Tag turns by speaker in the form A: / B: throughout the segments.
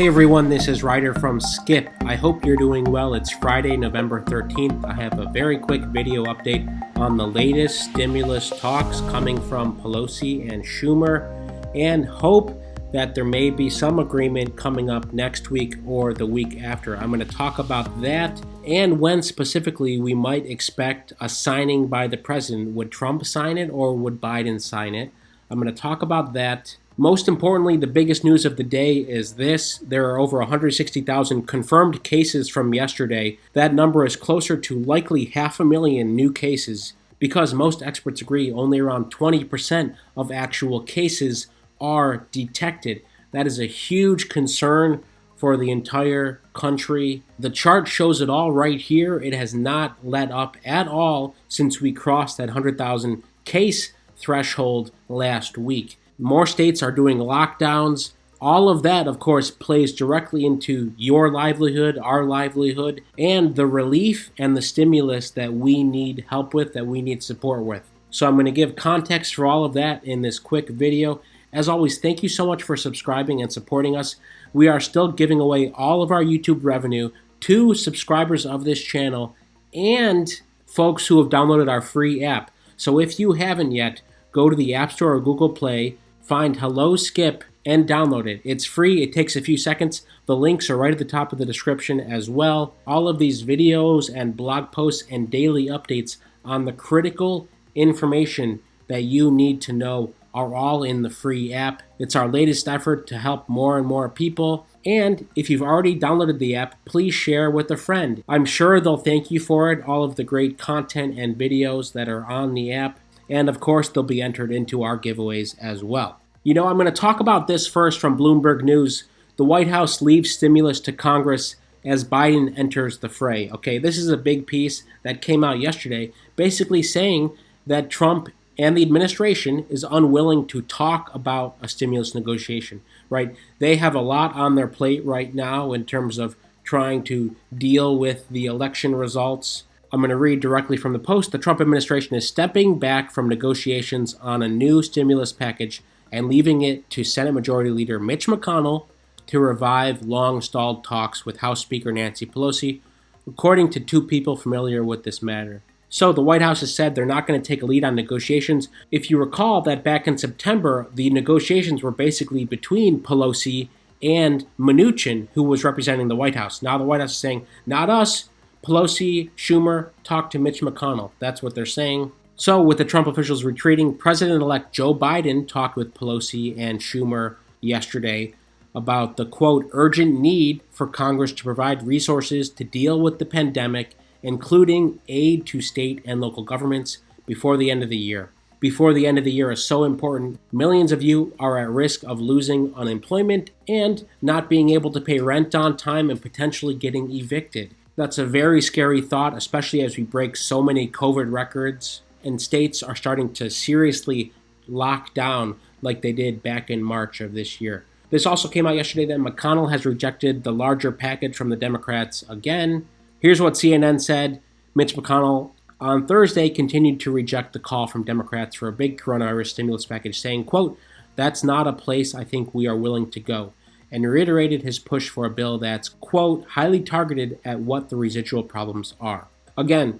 A: Hey everyone, this is Ryder from Skip. I hope you're doing well. It's Friday, November 13th. I have a very quick video update on the latest stimulus talks coming from Pelosi and Schumer, and hope that there may be some agreement coming up next week or the week after. I'm going to talk about that and when specifically we might expect a signing by the president. Would Trump sign it or would Biden sign it? I'm going to talk about that. Most importantly, the biggest news of the day is this. There are over 160,000 confirmed cases from yesterday. That number is closer to likely 500,000 new cases because most experts agree only around 20% of actual cases are detected. That is a huge concern for the entire country. The chart shows it all right here. It has not let up at all since we crossed that 100,000 case threshold last week. More states are doing lockdowns. All of that, of course, plays directly into your livelihood, our livelihood, and the relief and the stimulus that we need help with, that we need support with. So I'm going to give context for all of that in this quick video. As always, thank you so much for subscribing and supporting us. We are still giving away all of our YouTube revenue to subscribers of this channel and folks who have downloaded our free app. So if you haven't yet, go to the App Store or Google Play, find Hello Skip, and download it. It's free. It takes a few seconds. The links are right at the top of the description as well. All of these videos and blog posts and daily updates on the critical information that you need to know are all in the free app. It's our latest effort to help more and more people. And if you've already downloaded the app, please share with a friend. I'm sure they'll thank you for it, all of the great content and videos that are on the app. And of course, they'll be entered into our giveaways as well. You know, I'm going to talk about this first from Bloomberg News. The White House leaves stimulus to Congress as Biden enters the fray. Okay, this is a big piece that came out yesterday, basically saying that Trump and the administration is unwilling to talk about a stimulus negotiation, right? They have a lot on their plate right now in terms of trying to deal with the election results. I'm going to read directly from the Post. The Trump administration is stepping back from negotiations on a new stimulus package and leaving it to Senate Majority Leader Mitch McConnell to revive long-stalled talks with House Speaker Nancy Pelosi, according to two people familiar with this matter. So the White House has said they're not going to take a lead on negotiations. If you recall that back in September, the negotiations were basically between Pelosi and Mnuchin, who was representing the White House. Now the White House is saying, not us. Pelosi, Schumer, talk to Mitch McConnell. That's what they're saying. So with the Trump officials retreating, President-elect Joe Biden talked with Pelosi and Schumer yesterday about the, quote, urgent need for Congress to provide resources to deal with the pandemic, including aid to state and local governments before the end of the year. Before the end of the year is so important. Millions of you are at risk of losing unemployment and not being able to pay rent on time and potentially getting evicted. That's a very scary thought, especially as we break so many COVID records and states are starting to seriously lock down like they did back in March of this year. This also came out yesterday that McConnell has rejected the larger package from the Democrats again. Here's what CNN said. Mitch McConnell on Thursday continued to reject the call from Democrats for a big coronavirus stimulus package, saying, quote, that's not a place I think we are willing to go, and reiterated his push for a bill that's, quote, highly targeted at what the residual problems are. Again,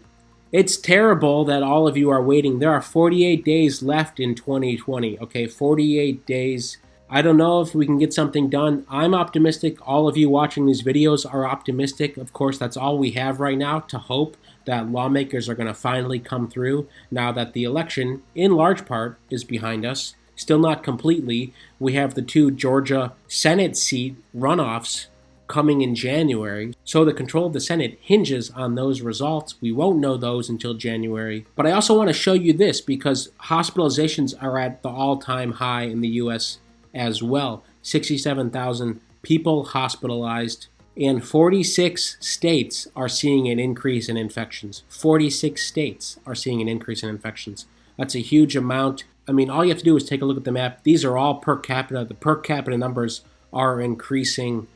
A: it's terrible that all of you are waiting. There are 48 days left in 2020, okay? 48 days. I don't know if we can get something done. I'm optimistic. All of you watching these videos are optimistic. Of course, that's all we have right now to hope that lawmakers are going to finally come through now that the election, in large part, is behind us. Still not completely. We have the two Georgia Senate seat runoffs coming in January. So the control of the Senate hinges on those results. We won't know those until January. But I also want to show you this because hospitalizations are at the all-time high in the U.S. as well. 67,000 people hospitalized, and 46 states are seeing an increase in infections. 46 states are seeing an increase in infections. That's a huge amount. I mean, all you have to do is take a look at the map. These are all per capita. The per capita numbers are increasing.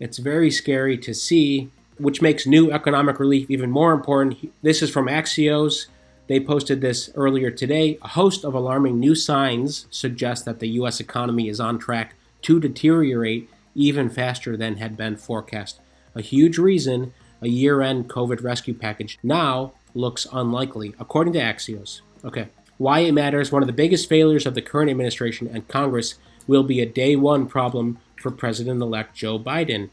A: It's very scary to see, which makes new economic relief even more important. This is from Axios. They posted this earlier today. A host of alarming new signs suggest that the U.S. economy is on track to deteriorate even faster than had been forecast. A huge reason a year-end COVID rescue package now looks unlikely, according to Axios. Okay, why it matters. One of the biggest failures of the current administration and Congress will be a day one problem for President-elect Joe Biden,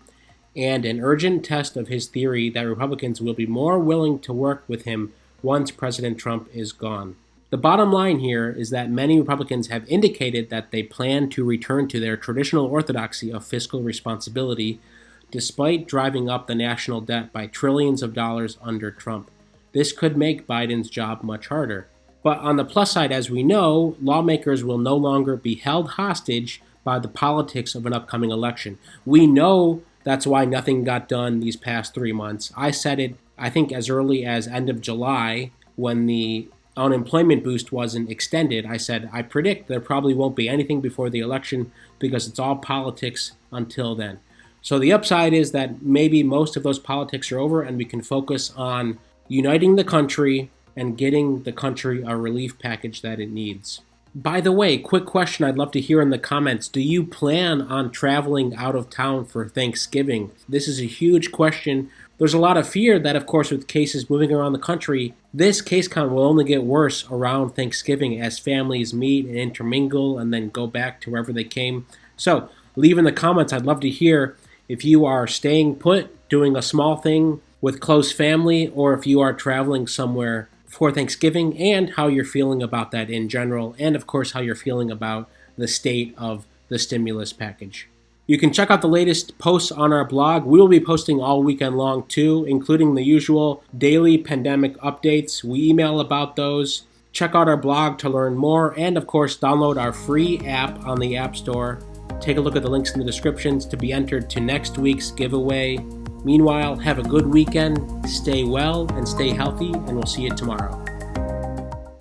A: and an urgent test of his theory that Republicans will be more willing to work with him once President Trump is gone. The bottom line here is that many Republicans have indicated that they plan to return to their traditional orthodoxy of fiscal responsibility, despite driving up the national debt by trillions of dollars under Trump. This could make Biden's job much harder. But on the plus side, as we know, lawmakers will no longer be held hostage by the politics of an upcoming election. We know that's why nothing got done these past 3 months. I said it, I think, as early as end of July when the unemployment boost wasn't extended. I said, I predict there probably won't be anything before the election because it's all politics until then. So the upside is that maybe most of those politics are over and we can focus on uniting the country and getting the country a relief package that it needs. By the way, quick question I'd love to hear in the comments. Do you plan on traveling out of town for Thanksgiving? This is a huge question. There's a lot of fear that, of course, with cases moving around the country, this case count will only get worse around Thanksgiving as families meet and intermingle and then go back to wherever they came. So leave in the comments. I'd love to hear if you are staying put, doing a small thing with close family, or if you are traveling somewhere for Thanksgiving, and how you're feeling about that in general, and of course how you're feeling about the state of the stimulus package. You can check out the latest posts on our blog. We will be posting all weekend long too, including the usual daily pandemic updates. We email about those. Check out our blog to learn more, and of course download our free app on the App Store. Take a look at the links in the descriptions to be entered to next week's giveaway. Meanwhile, have a good weekend, stay well, and stay healthy, and we'll see you tomorrow.